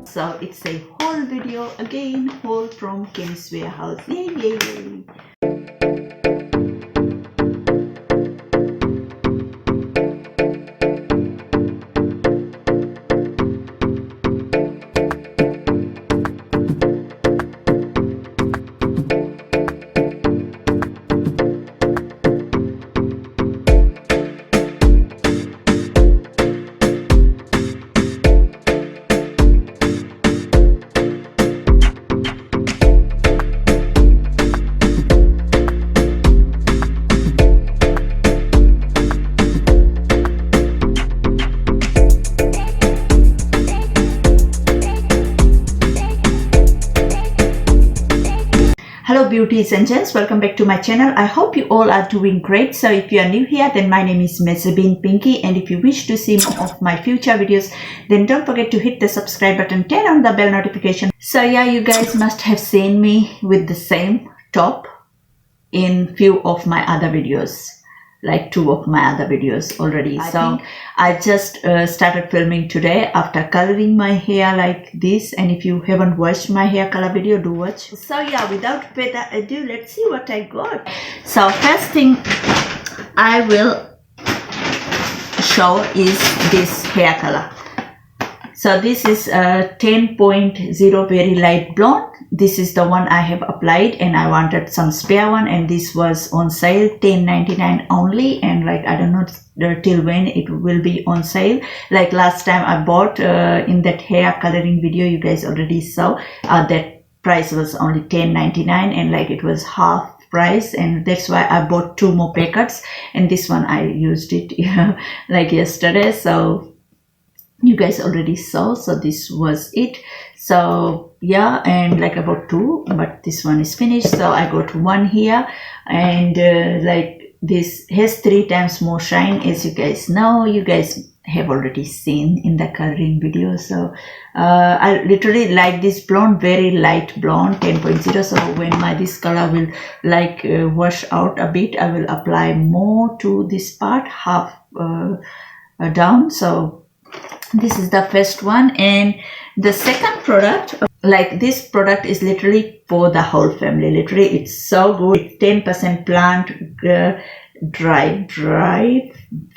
So it's a haul video again, haul from Chemists Wearhouse. Yay, yay, yay. Hello beauties and gents, welcome back to my channel. I hope you all are doing great. So if you are new here, then my name is Mehzabin Pinky, and if you wish to see more of my future videos, then don't forget to hit the subscribe button, turn on the bell notification. So yeah, you guys must have seen me with the same top in few of my other videos, like 2 of my other videos already. I just started filming today after coloring my hair like this, and if you haven't watched my hair color video, do watch. So yeah, without further ado, let's see what I got. So first thing I will show is this hair color. So this is a 10.0 very light blonde. This is the one I have applied, and I wanted some spare one, and this was on sale, $10.99 only, and like I don't know till when it will be on sale. Like last time I bought in that hair coloring video, you guys already saw that price was only $10.99, and like it was half price, and that's why I bought 2 more packets, and this one I used it like yesterday, so you guys already saw. So this was it. So yeah, and like I bought 2, but this one is finished, so I got 1 here, and like this has 3 times more shine, as you guys know. You guys have already seen in the coloring video. So I literally like this blonde, very light blonde, 10.0. so when this color will like wash out a bit, I will apply more to this part, half down. So this is the first one, and the second product, like this product is literally for the whole family. Literally, it's so good. It's 10% plant dry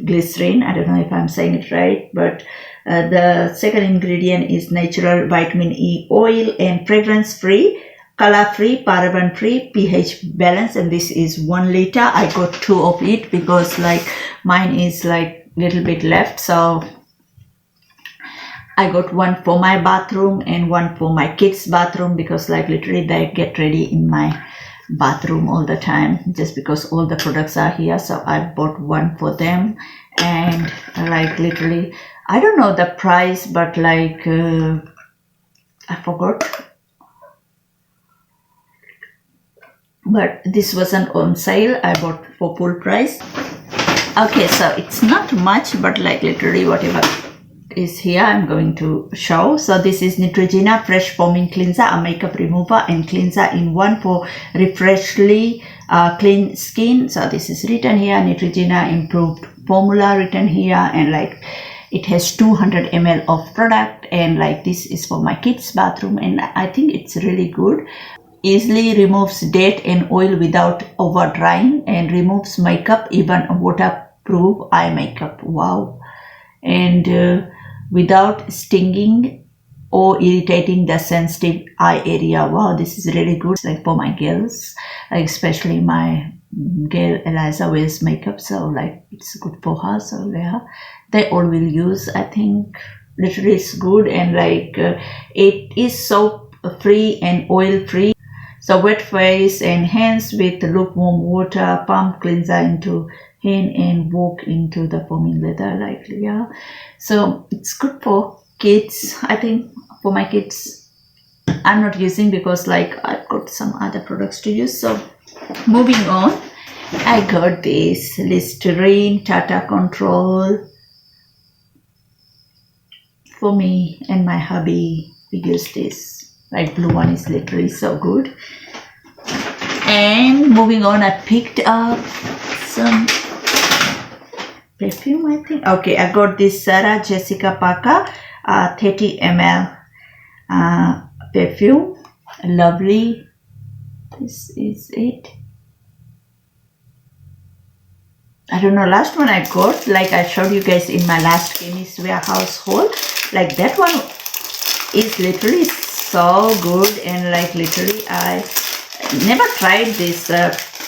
glycerin. I don't know if I'm saying it right, but the second ingredient is natural vitamin E oil and fragrance free, color free, paraben free, pH balance, and this is 1 liter. I got 2 of it because like mine is like little bit left, so I got 1 for my bathroom and 1 for my kids' bathroom, because like literally they get ready in my bathroom all the time, just because all the products are here. So I bought 1 for them, and like literally I don't know the price, but like I forgot, but this wasn't on sale. I bought for full price. Okay, so it's not much, but like literally whatever is here I'm going to show. So this is Neutrogena Fresh Foaming Cleanser, a makeup remover and cleanser in one for refreshly clean skin. So this is written here, Neutrogena improved formula written here, and like it has 200 ml of product, and like this is for my kids' bathroom, and I think it's really good. Easily removes dirt and oil without over drying, and removes makeup, even waterproof eye makeup. Wow. And without stinging or irritating the sensitive eye area. Wow, this is really good, like for my girls, like especially my girl Eliza wears makeup, so like it's good for her. So yeah, they all will use, I think. Literally it's good, and like it is soap free and oil free. So wet face and hands with lukewarm water, pump cleanser into hand and walk into the foaming leather, like yeah. So it's good for kids. I think for my kids I'm not using, because like I've got some other products to use. So moving on, I got this Listerine Tata Control for me and my hubby. We use this, like blue one is literally so good. And moving on, I picked up some perfume, I think. Okay, I got this Sarah Jessica Parker 30 ml perfume. Lovely. This is it. I don't know, last one I got, like I showed you guys in my last Chemists Wearhouse haul, like that one is literally so good, and like literally I never tried this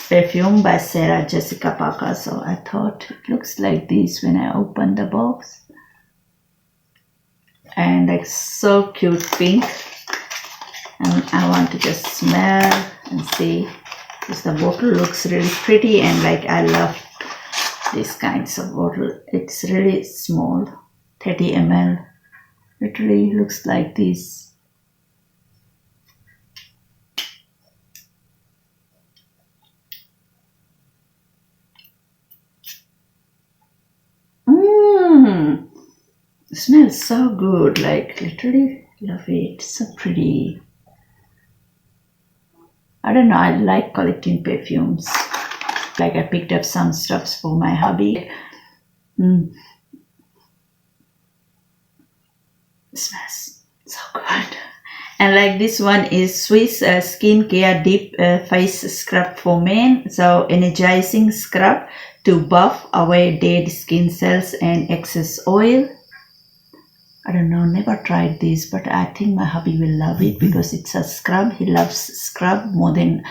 perfume by Sarah Jessica Parker, so I thought it looks like this when I open the box, and like so cute pink, and I want to just smell and see, because the bottle looks really pretty, and like I love these kinds of bottle. It's really small, 30 ml, literally looks like this. It smells so good, like literally love it, so pretty. I don't know, I like collecting perfumes. Like I picked up some stuffs for my hubby. It smells so good. And like this one is Swiss Skincare Deep Face Scrub for Men. So energizing scrub to buff away dead skin cells and excess oil. I don't know, never tried this, but I think my hubby will love it because it's a scrub. He loves scrub more than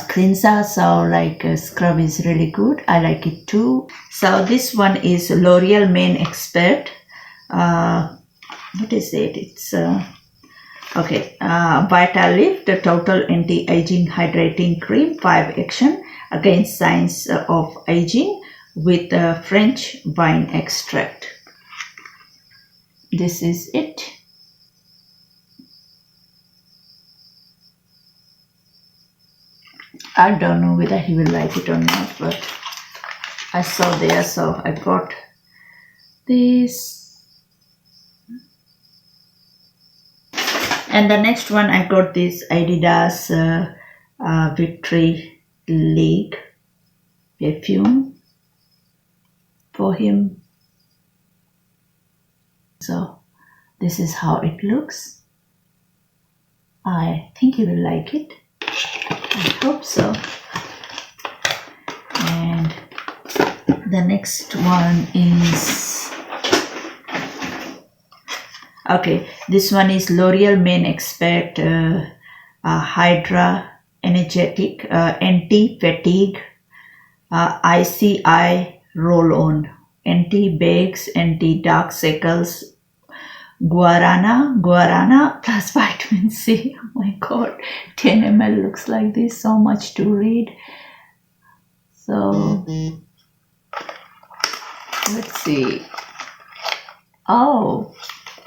cleanser, so like scrub is really good. I like it too. So this one is L'Oreal Men Expert. What is it? It's okay, Vital Lift, the Total Anti-Aging Hydrating Cream, 5 action against signs of aging with French wine extract. This is it. I don't know whether he will like it or not, but I saw there, so I got this. And the next one, I got this Adidas Victory League perfume for him. So this is how it looks. I think he will like it. I hope so. And the next one is, okay, this one is L'Oreal Men Expert Hydra Energetic Anti-Fatigue ICI Roll-On, Anti-Bags, Anti-Dark Circles, Guarana plus vitamin C. Oh my god, 10 ml looks like this, so much to read. So let's see. Oh,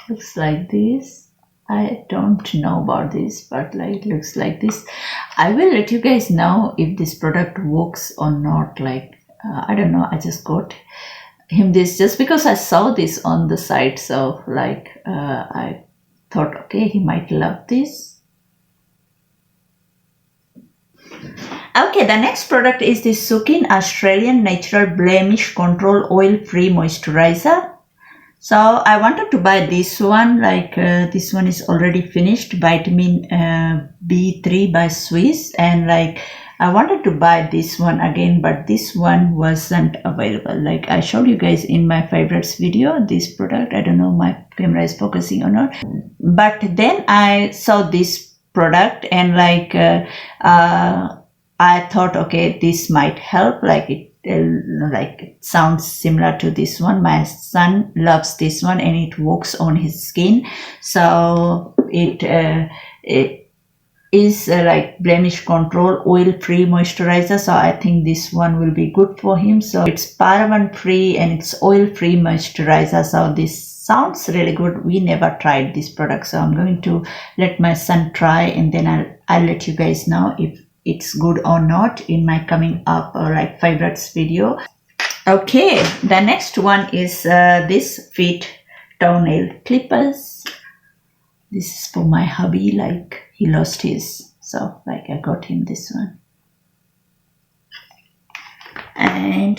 looks like this. I don't know about this, but like looks like this. I will let you guys know if this product works or not. Like I don't know, I just got him this just because I saw this on the site, so like I thought, okay, he might love this. Okay, the next product is this Sukin Australian Natural Blemish Control Oil Free Moisturizer. So I wanted to buy this one, like this one is already finished, vitamin B3 by Swiss, and like I wanted to buy this one again, but this one wasn't available. Like I showed you guys in my favorites video, this product. I don't know my camera is focusing or not, but then I saw this product and like I thought, okay, this might help. Like it sounds similar to this one. My son loves this one and it works on his skin, so it is like blemish control oil free moisturizer, so I think this one will be good for him. So it's paraben free and it's oil free moisturizer, so this sounds really good. We never tried this product, so I'm going to let my son try and then I'll let you guys know if it's good or not in my coming up like favorites video. Okay, the next one is this Fit toenail clippers. This is for my hubby, like he lost his, so like I got him this one. And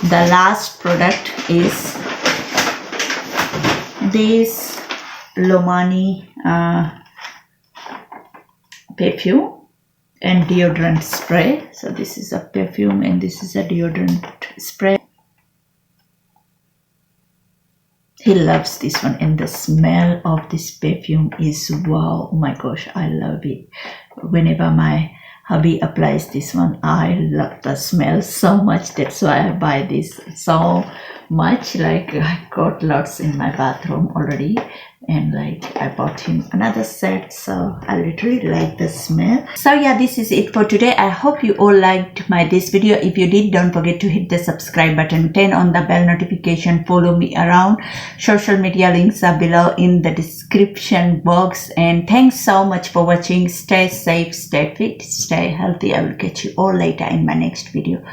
the last product is this Lomani perfume and deodorant spray. So this is a perfume and this is a deodorant spray. He loves this one, and the smell of this perfume is wow. Oh my gosh, I love it. Whenever my hubby applies this one, I love the smell so much. That's why I buy this so much. Like, I got lots in my bathroom already, and like I bought him another set, so I literally like the smell. So yeah, this is it for today. I hope you all liked this video. If you did, don't forget to hit the subscribe button, turn on the bell notification, follow me around. Social media links are below in the description box, and thanks so much for watching. Stay safe, stay fit, stay healthy. I will catch you all later in my next video.